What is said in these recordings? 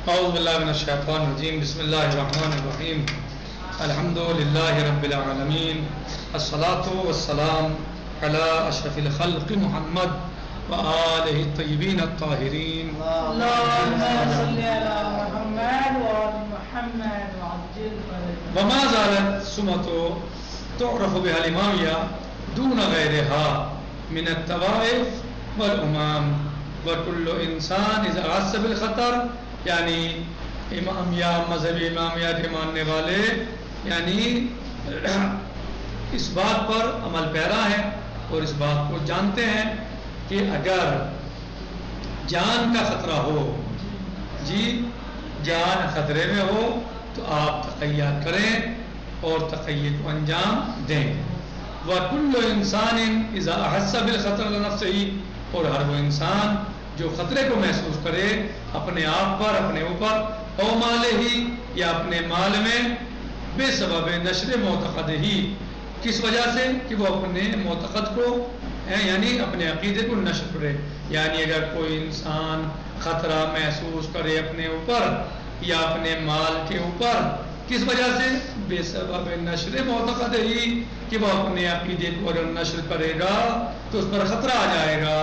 اعوذ باللہ من الشیطان الرجیم بسم اللہ الرحمن الرحیم الحمد للہ رب العالمین الصلاۃ والسلام علی اشرف الخلق محمد وآلہ الطیبین الطاہرین اللهم صل على محمد وآل محمد وعجل فرجهم. وما زالت سمة تعرف بها الإمامية دون غيرها من الطوائف والأمم وكل إنسان إذا أحس بالخطر یعنی امامیہ مذہبی امامیہ کے ماننے والے یعنی اس بات پر عمل پیرا ہیں اور اس بات کو جانتے ہیں کہ اگر جان کا خطرہ ہو جان خطرے میں ہو تو آپ تقیّات کریں اور تقیّ کو انجام دیں. وَكُلُّ إِنسَانٍ إِذَا أَحَسَّ بِالْخَطْرِ لِنَفْسِهِ اور ہر وہ انسان جو خطرے کو محسوس کرے اپنے آپ پر اپنے اوپر او مالے ہی یا اپنے مال میں بے سبب نشر معتقد ہی کس وجہ سے کہ وہ اپنے معتقد کو یعنی اپنے عقیدے کو نشر کرے. یعنی اگر کوئی انسان خطرہ محسوس کرے اپنے اوپر یا اپنے مال کے اوپر کس وجہ سے بے سبب نشر معتقد ہی کہ وہ اپنے عقیدے کو اگر نشر کرے گا تو اس پر خطرہ آ جائے گا.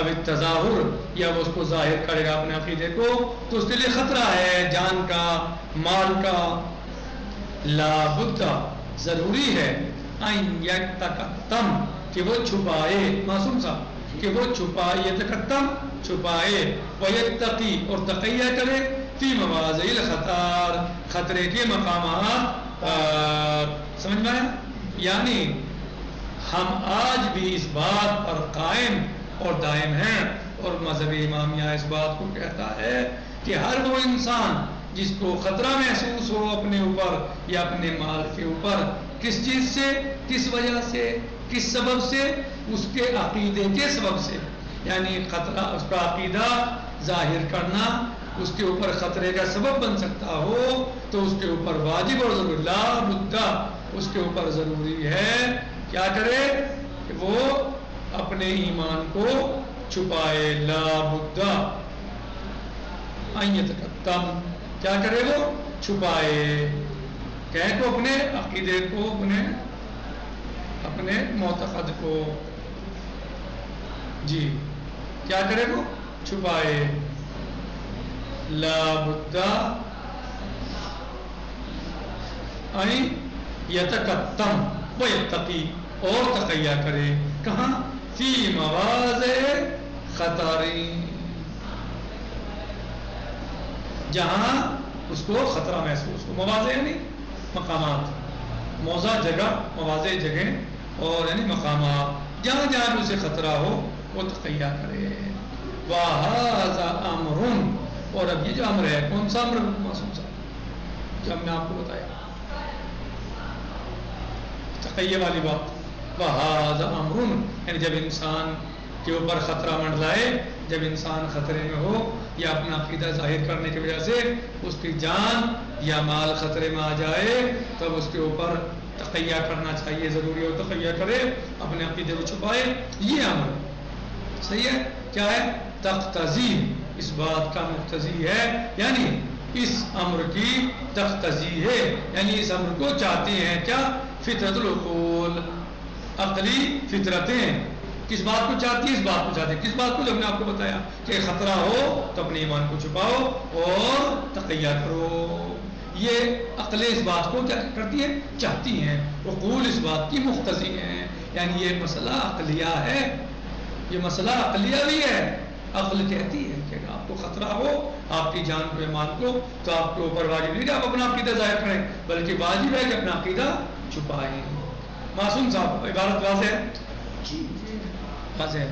اب تظاہر یا وہ اس کو ظاہر کرے گا اپنے عقیدے کو تو اس کے لیے خطرہ ہے جان کا مال کا. لا بد ضروری ہے ان یتکتم کہ وہ چھپائے معصوم صاحب کہ وہ چھپائے یتکتم چھپائے ویتقی اور تقیہ کرے فی مواضع الخطر خطرے کے مقامات سمجھ میں آیا. یعنی ہم آج بھی اس بات پر قائم اور دائم ہیں اور مذہبی امامیہ اس بات کو کہتا ہے کہ ہر وہ انسان جس کو خطرہ محسوس ہو اپنے اوپر یا اپنے مال کے اوپر کس چیز سے کس وجہ سے کس سبب سے اس کے عقیدے کے سبب سے یعنی خطرہ اس کا عقیدہ ظاہر کرنا اس کے اوپر خطرے کا سبب بن سکتا ہو تو اس کے اوپر واجب اور ضروری لا بدہ اس کے اوپر ضروری ہے کیا کرے کہ وہ اپنے ایمان کو چھپائے. لا بدہ ان یتکتم کیا کرے وہ چھپائے کہیں کو اپنے عقیدے کو اپنے معتقد کو کیا کرے وہ چھپائے. لا بدہ ان یتکتم و یتقی اور تقیہ کرے کہاں فی مواضع خطر جہاں اس کو خطرہ محسوس ہو. مواضع یعنی مقامات موضع جگہ مواضع جگہ اور یعنی مقامات جہاں جہاں اسے خطرہ ہو وہ تقیہ کرے. وَهَذَا أَمْرٌ اور اب یہ جو امر ہے کون سا امر معصوم صاحب جو ہم نے آپ کو بتایا تقیہ والی بات. وَهَذَا أَمْرٌ یعنی جب انسان کے اوپر خطرہ منڈلائے جب انسان خطرے میں ہو یا اپنا عقیدہ ظاہر کرنے کی وجہ سے اس کی جان یا مال خطرے میں آ جائے تب اس کے اوپر تقیہ کرنا چاہیے ضروری ہو تقیہ کرے اپنے عقیدے کو چھپائے. یہ امر صحیح ہے کیا ہے تقتضی اس بات کا مقتضی ہے یعنی اس امر کی تقتضی ہے یعنی اس امر کو چاہتے ہیں کیا فطرت العقول عقلی فطرتیں کس بات کو چاہتی ہے اس بات کو چاہتی ہے کس بات کو جو ہم نے آپ کو بتایا کہ خطرہ ہو تو اپنے ایمان کو چھپاؤ اور تقیہ کرو. یہ عقلیں اس بات کو کیا کرتی ہیں چاہتی ہیں عقول اس بات کی مقتضی ہیں یعنی یہ مسئلہ عقلیہ ہے یہ مسئلہ عقلیہ بھی ہے. عقل کہتی ہے کہ آپ کو خطرہ ہو آپ کی جان کو ایمان کو تو آپ کے اوپر واجب نہیں کہ آپ اپنا عقیدہ ظاہر کریں بلکہ واجب ہے کہ اپنا عقیدہ چھپائیں. معصوم صاحب عبارت واضح ہے واضح ہے.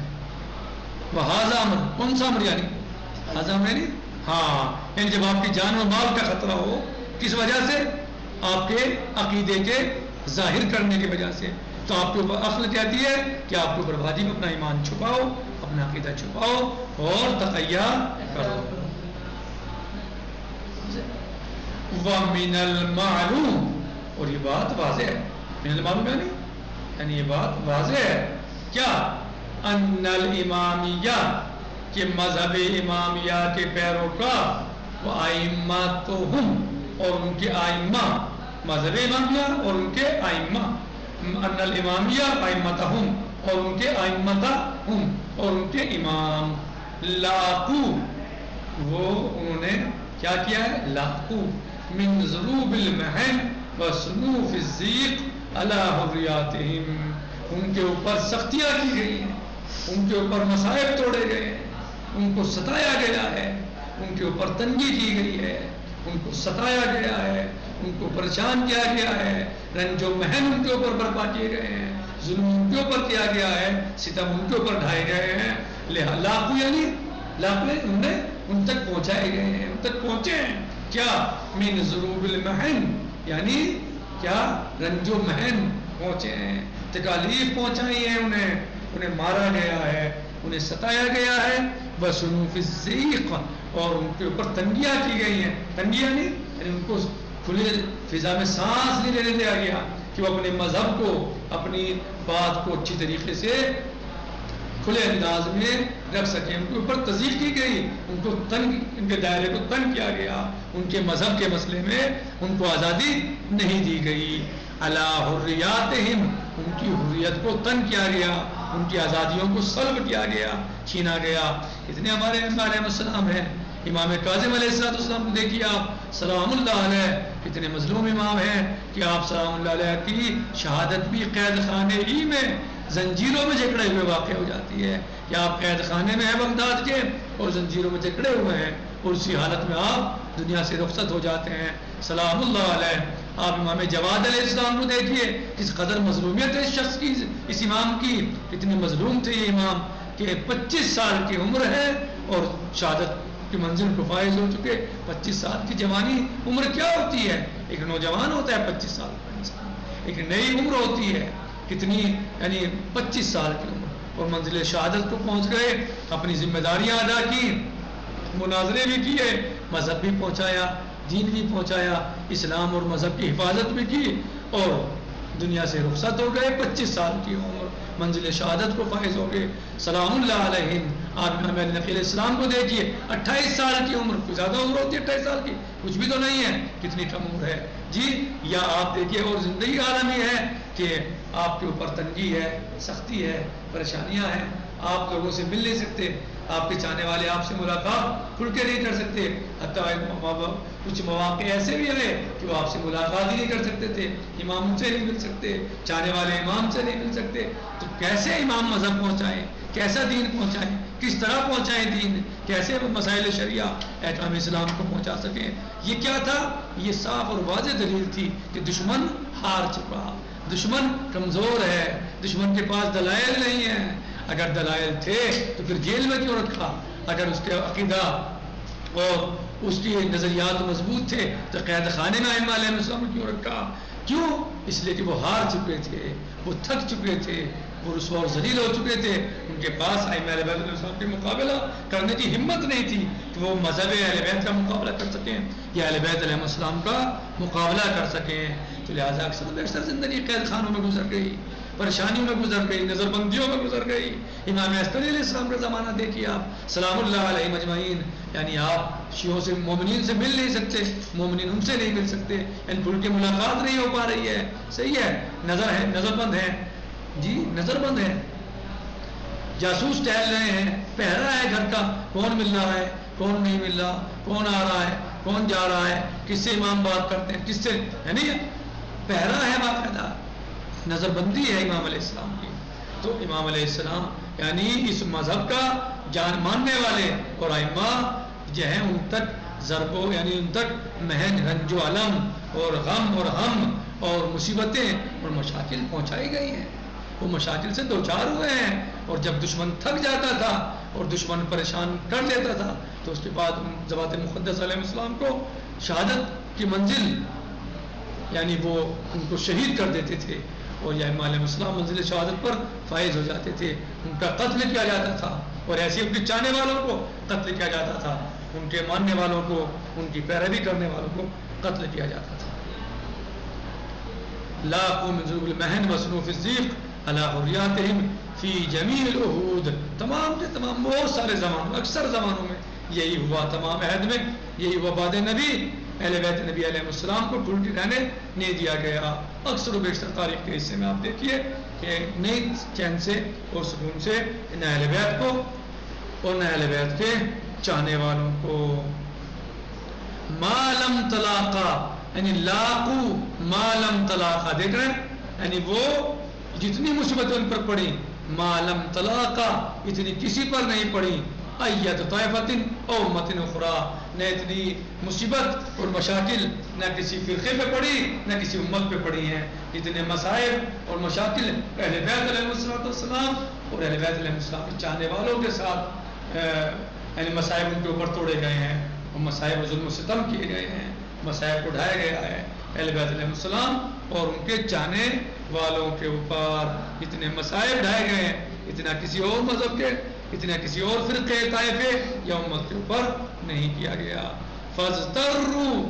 وَهَذَا امر کون سا امر یعنی هذا امر یعنی ہاں یعنی جب آپ کی جان و مال کا خطرہ ہو کس وجہ سے آپ کے عقیدے کے ظاہر کرنے کی وجہ سے تو آپ کے اوپر عقل کہتی ہے کہ آپ کے اوپر واجب اپنا ایمان چھپاؤ اپنا عقیدہ چھپاؤ اور تقیہ کرو. وَمِنَ الْمَعْلُومِ اور یہ بات واضح ہے من المعلوم یعنی یہ بات واضح ہے کیا ان الامامیہ کہ مذہب امامیہ کے پیروکار وَأَئِمَّتُهُمْ اور ان کے آئمہ مذہب امامیہ اور ان کے آئمہ ان الامامیہ ائمتہم اور ان کے ائمتہم اور ان کے امام لاقو وہ انہوں نے کیا کیا ہے لاقو من ضروب المحن وصنوف الضیق علی حریاتہم ان کے اوپر سختیاں کی گئی ہیں ان کے اوپر مصائب توڑے گئے ہیں ان کو ستایا گیا ہے ان کے اوپر تنگی کی گئی ہے ان کو ستایا گیا ہے ان کو پریشان کیا گیا ہے رنج و محن ان کے اوپر برپا کیے گئے ہیں ظلم ان کے اوپر کیا گیا ہے ستم ان کے اوپر ڈھائے گئے ہیں لاکھوں یعنی لاکھوں ان تک پہنچائے گئے ہیں ان تک پہنچے ہیں کیا من ضروب المحن یعنی کیا رنج و محن پہنچے ہیں تکالیف پہنچائی ہیں انہیں مارا گیا ہے انہیں ستایا گیا ہے وصنوف الضیق اور ان کے اوپر تنگیاں کی گئی ہیں تنگیاں نہیں یعنی ان کو کھلے فضا میں سانس نہیں لینے دیا گیا کہ وہ اپنے مذہب کو اپنی بات کو اچھی طریقے سے کھلے انداز میں رکھ سکیں ان کے اوپر تضییق کی گئی ان کو تنگ ان کے دائرے کو تنگ کیا گیا ان کے مذہب کے مسئلے میں ان کو آزادی نہیں دی گئی علی حریاتہم ان کی حریت کو تنگ کیا گیا ان کی آزادیوں کو سلب کیا گیا چھینا گیا اتنے ہمارے علیہ السلام ہیں امام کاظم علیہ السلام کو دیکھیے آپ سلام اللہ علیہ کتنے مظلوم امام ہیں کہ آپ سلام اللہ علیہ کی شہادت بھی قید خانے ہی میں زنجیروں میں جکڑے ہوئے واقع ہو جاتی ہے کہ آپ قید خانے میں ہیں بغداد کے اور زنجیروں میں جکڑے ہوئے ہیں اور اسی حالت میں آپ دنیا سے رخصت ہو جاتے ہیں سلام اللہ علیہ آپ امام جواد علیہ السلام کو دیکھیے کس قدر مظلومیت ہے اس شخص کی اس امام کی کتنے مظلوم تھے یہ امام کہ 25 سال کی عمر ہے اور شہادت کی منزل کو فائز ہو چکے 25 سال کی جوانی عمر کیا ہوتی ہے ایک نوجوان ہوتا ہے 25 سال کا انسان ایک نئی عمر ہوتی ہے کتنی یعنی 25 سال کی عمر اور منزل شہادت کو پہنچ گئے اپنی ذمہ داریاں ادا کی مناظرے بھی کیے مذہب بھی پہنچایا دین بھی پہنچایا اسلام اور مذہب کی حفاظت بھی کی اور دنیا سے رخصت ہو گئے 25 سال کی عمر منزل شہادت کو فائز ہو گئے سلام اللہ علیہم آپ امام نقی علیہ السلام کو دیکھیے 28 سال کی عمر کوئی زیادہ عمر ہوتی ہے 28 سال کی کچھ بھی تو نہیں ہے کتنی کم عمر ہے جی یا آپ دیکھیے اور زندگی عالمی ہے کہ آپ کے اوپر تنگی ہے سختی ہے پریشانیاں ہیں آپ لوگوں سے مل نہیں سکتے آپ کے چاہنے والے آپ سے ملاقات کھل کے نہیں کر سکتے حتیٰ کچھ مواقع ایسے بھی آئے کہ وہ آپ سے ملاقات ہی نہیں کر سکتے تھے امام ان سے نہیں مل سکتے چاہنے والے امام سے نہیں مل سکتے تو کیسے امام مذہب پہنچائیں کیسا دین پہنچائیں کس طرح پہنچائیں دین کیسے وہ مسائل شریعہ احکام اسلام کو پہنچا سکیں یہ کیا تھا یہ صاف اور واضح دلیل تھی کہ دشمن ہار چکا دشمن کمزور ہے دشمن کے پاس دلائل نہیں ہیں اگر دلائل تھے تو پھر جیل میں کیوں رکھا اگر اس کے عقیدہ اور اس کی نظریات مضبوط تھے تو قید خانے میں ائمہ علیہ السلام کیوں رکھا کیوں اس لیے کہ وہ ہار چکے تھے وہ تھک چکے تھے وہ رسوا اور ذلیل ہو چکے تھے ان کے پاس ائمہ اہل بیت علیہ السلام کے مقابلہ کرنے کی ہمت نہیں تھی کہ وہ مذہب اہل بیت کا مقابلہ کر سکیں یا اہل بیت علیہ السلام کا مقابلہ کر سکیں تو لہٰذا اکثر زندگی قید خانوں میں گزر گئی پریشانیوں میں گزر گئی نظر بندیوں میں گزر گئی امام عسکری علیہ السلام کا زمانہ دیکھیے آپ سلام اللہ علیہ مجمعین یعنی آپ شیعوں سے مومنین سے مل نہیں سکتے مومنین ان سے نہیں مل سکتے یعنی کھل کے ملاقات نہیں ہو پا رہی ہے صحیح ہے نظر بند ہے جی نظر بند ہے جاسوس ٹہل رہے ہیں پہرا ہے گھر کا کون مل رہا ہے کون نہیں مل رہا کون آ رہا ہے کون جا رہا ہے کس سے امام بات کرتے ہیں کس سے یعنی پہرا ہے باقاعدہ نظر بندی ہے امام علیہ السلام کی تو امام علیہ السلام یعنی اس مذہب کا جان ماننے والے اور ائمہ جو ہیں ان تک ضرب یعنی ان تک محن رنج و علم اور غم اور ہم اور مصیبتیں اور مشاکل پہنچائی گئی ہیں وہ مشاکل سے دوچار ہوئے ہیں اور جب دشمن تھک جاتا تھا اور دشمن پریشان کر لیتا تھا تو اس کے بعد ذوات مقدس علیہ السلام کو شہادت کی منزل یعنی وہ ان کو شہید کر دیتے تھے اور یا امام علیہ السلام منزل شہادت پر فائز ہو جاتے تھے ان کا قتل کیا جاتا تھا اور ایسے ان کے چاہنے والوں کو قتل کیا جاتا تھا ان کے ماننے والوں کو ان کی پیروی کرنے والوں کو قتل کیا جاتا تھا لاقوا من ذنوب المحن وصنوف الضیق علی حریاتہم فی جمیع العہود تمام کے تمام بہت سارے زمانوں اکثر زمانوں میں یہی ہوا تمام عہد میں، یہی ہوا بعد نبی، اہل بیت نبی علیہ السلام کو ٹھلٹی رہنے نہیں دیا گیا۔ اکثر و بیشتر تاریخ کے حصے میں آپ دیکھیے کہ نئی چین سے اور سکون سے نہ اہل بیت کو اور نہ اہل بیت کے چاہنے والوں کو۔ مالم طلاقہ یعنی لاقو مالم طلاقہ، دیکھ رہے ہیں، یعنی وہ جتنی مصیبتیں ان پر پڑی مالم طلاقہ اتنی کسی پر نہیں پڑی، ایت طائفۃ او امۃ اخری، نہ اتنی مصیبت اور مشاکل نہ کسی فرقے پہ پڑی نہ کسی امت پہ پڑی ہیں، اتنے مصائب اور مشاکل اہل بیت علیہ السلام اور اہل بیت علیہ السلام کے چاہنے والوں کے ساتھ یعنی مصائب ان کے اوپر توڑے گئے ہیں، اور مصائب ظلم و ستم کیے گئے ہیں، مصائب کو ڈھایا گیا ہے اہل بیت علیہ السلام اور ان کے چاہنے والوں کے اوپر اتنے مصائب ڈھائے گئے ہیں، اتنا کسی اور مذہب کے، اتنا کسی اور فرقے طائفے یا امت کے اوپر نہیں کیا گیا۔ فَاضْطَرُّوا،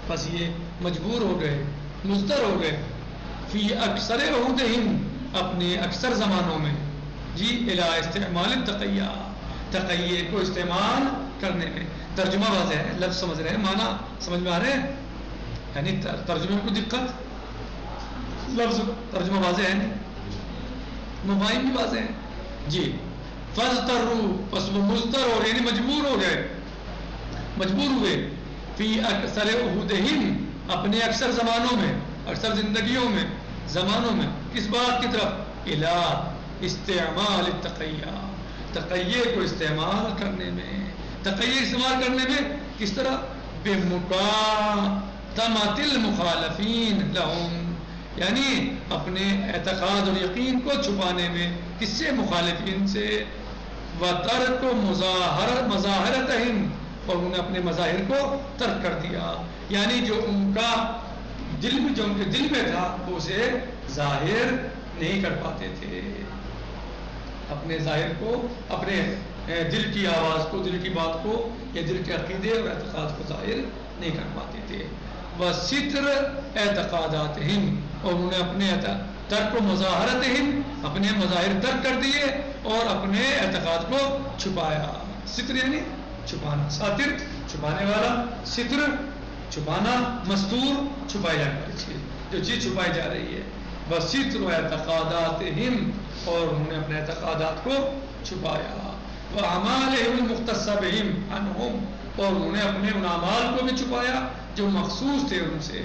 بس یہ مجبور ہو گئے، مضطر ہو گئے، فی اکثر عہدہم، اپنے اکثر زمانوں میں، جی الی استعمال التقیہ، تقیے کو استعمال کرنے میں۔ ترجمہ واضح ہے، لفظ سمجھ رہے ہیں، معنی سمجھ میں آ رہے ہیں، یعنی ترجمے میں کوئی دقت؟ لفظ ترجمہ واضح ہے، مفاہیم بھی واضح ہیں، جی۔ فَاضْطَرُّوا، پس وہ مضطر ہو یعنی مجبور ہو گئے، مجبور ہوئے، فی اکثر عہدہم، اپنے اکثر زمانوں میں، اکثر زندگیوں میں، زمانوں میں، کس بات کی طرف؟ الی استعمال التقیہ، تقیے کو استعمال کرنے میں، تقیے استعمال کرنے میں کس طرح؟ بمکاتمۃ المخالفین لہم، یعنی اپنے اعتقاد اور یقین کو چھپانے میں، کس سے؟ مخالفین سے، وَتَرْكُ مَظَاهِرَتَهِمْ، اور انہوں نے اپنے مظاہر کو ترک کر دیا، یعنی جو ان کا دل میں، جو ان کے دل میں تھا وہ اسے ظاہر نہیں کر پاتے تھے، اپنے ظاہر کو، اپنے دل کی آواز کو، دل کی بات کو یا دل کے عقیدے اور اعتقاد کو ظاہر نہیں کر پاتے تھے۔ وَسِتْرَ اعتقاداتہم، اور انہوں نے اپنے ترک و مظاہرتہم، اپنے مظاہر ترک کر دیے اور اپنے اعتقاد کو چھپایا۔ ستر یعنی چھپانا، ساتر چھپانے والا، ستر چھپانا، مستور چھپائی جانے والی چیز، جو چیز چھپائی جا رہی ہے۔ وَسِتْرُ اعتقاداتہم، اور انہوں نے اپنے اعتقادات کو چھپایا۔ وَأَعْمَالِهِمُ الْمُخْتَصَّةِ بِهِمْ عَنْهُمْ، اور انہوں نے اپنے ان اعمال کو بھی چھپایا جو مخصوص تھے ان سے،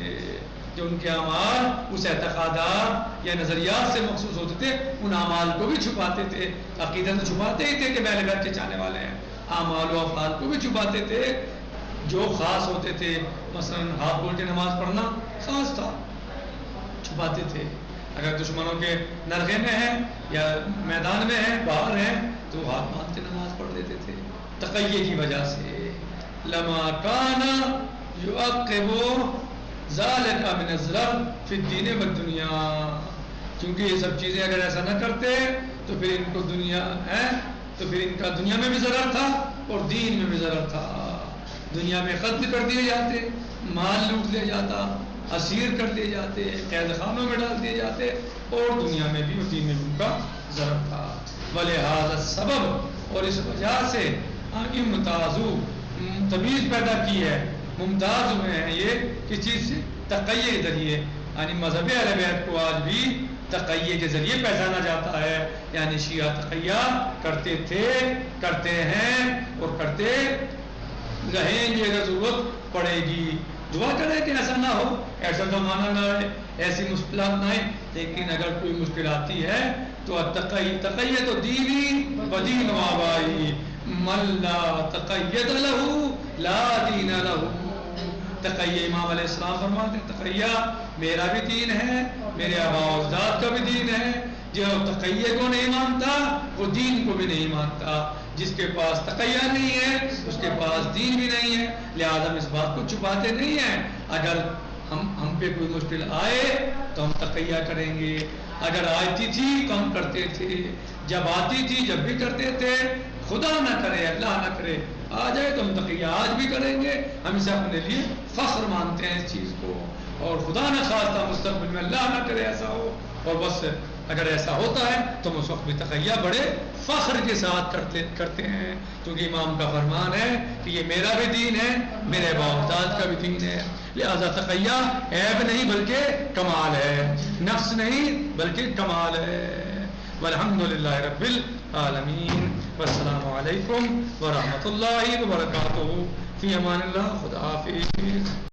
جو ان کے اعمال اس اعتقادات یا نظریات سے مخصوص ہوتے تھے، ان اعمال کو بھی چھپاتے تھے۔ عقیدہ تو چھپاتے ہی تھے کہ اہل بیت کے چاہنے والے ہیں، اعمال و افعال کو بھی چھپاتے تھے جو خاص ہوتے تھے، مثلا ہاتھ بول کے نماز پڑھنا خاص تھا، چھپاتے تھے۔ اگر دشمنوں کے نرغے میں ہیں یا میدان میں ہیں، باہر ہیں، تو ہاتھ باندھ کے نماز پڑھ دیتے تھے تقیے کی وجہ سے۔ لما کان یعقب ذالک من الظلم فی الدین والدنیا، کیونکہ یہ سب چیزیں اگر ایسا نہ کرتے تو پھر ان کو دنیا ہے، تو پھر ان کا دنیا میں بھی ضرر تھا اور دین میں بھی ضرر تھا۔ دنیا میں قتل کر دیے جاتے، مال لوٹ لیا جاتا، اسیر کر دیے جاتے، قید خانوں میں ڈال دیے جاتے، اور دنیا میں بھی اور دین میں بھی ان کا ضرر تھا۔ وَلِهَذَا السَّبَبِ، اور اس وجہ سے امتازو، تمیز پیدا کی ہے، ممتاز ہوئے ہیں یہ کس چیز سے؟ تقیے کے ذریعے، یعنی مذہب اہل بیت کو آج بھی تقیے کے ذریعے پہچانا جاتا ہے، یعنی شیعہ تقیہ کرتے تھے، کرتے ہیں اور کرتے رہیں گے اگر ضرورت پڑے گی۔ دعا کریں کہ ایسا نہ ہو، ایسا زمانہ نہ آئے، ایسی مشکلات نہ آئیں، لیکن اگر کوئی مشکل آتی ہے تو تقیہ تو دینی و دین و آبائی، من لا تقید لہو لا دین لہو۔ تقیہ امام علیہ السلام فرماتے ہیں تقیہ میرا بھی دین ہے، میرے آبا و اجداد کا بھی دین ہے، جو تقیہ کو نہیں مانتا وہ دین کو بھی نہیں مانتا۔ جس کے پاس تقیہ نہیں ہے اس کے پاس دین بھی نہیں ہے، لہذا ہم اس بات کو چھپاتے نہیں ہیں۔ اگر ہم پہ کوئی مشکل آئے تو ہم تقیہ کریں گے، اگر آتی تھی تو ہم کرتے تھے، جب آتی تھی جب بھی کرتے تھے، خدا نہ کرے اللہ نہ کرے آ جائے تو ہم تقیہ آج بھی کریں گے، ہم اسے اپنے لیے فخر مانتے ہیں اس چیز کو، اور خدا نہ خواستہ مستقبل میں اللہ نہ کرے ایسا ہو، اور بس اگر ایسا ہوتا ہے تو ہم اس وقت بھی تقیہ بڑے فخر کے ساتھ کرتے ہیں، کیونکہ امام کا فرمان ہے کہ یہ میرا بھی دین ہے، میرے باپ کا بھی دین ہے، لہذا تقیہ عیب نہیں بلکہ کمال ہے، نفس نہیں بلکہ کمال ہے۔ والحمدللہ رب العالمین، والسلام علیکم ورحمۃ اللہ وبرکاتہ، فی امان اللہ، خدا حافظ۔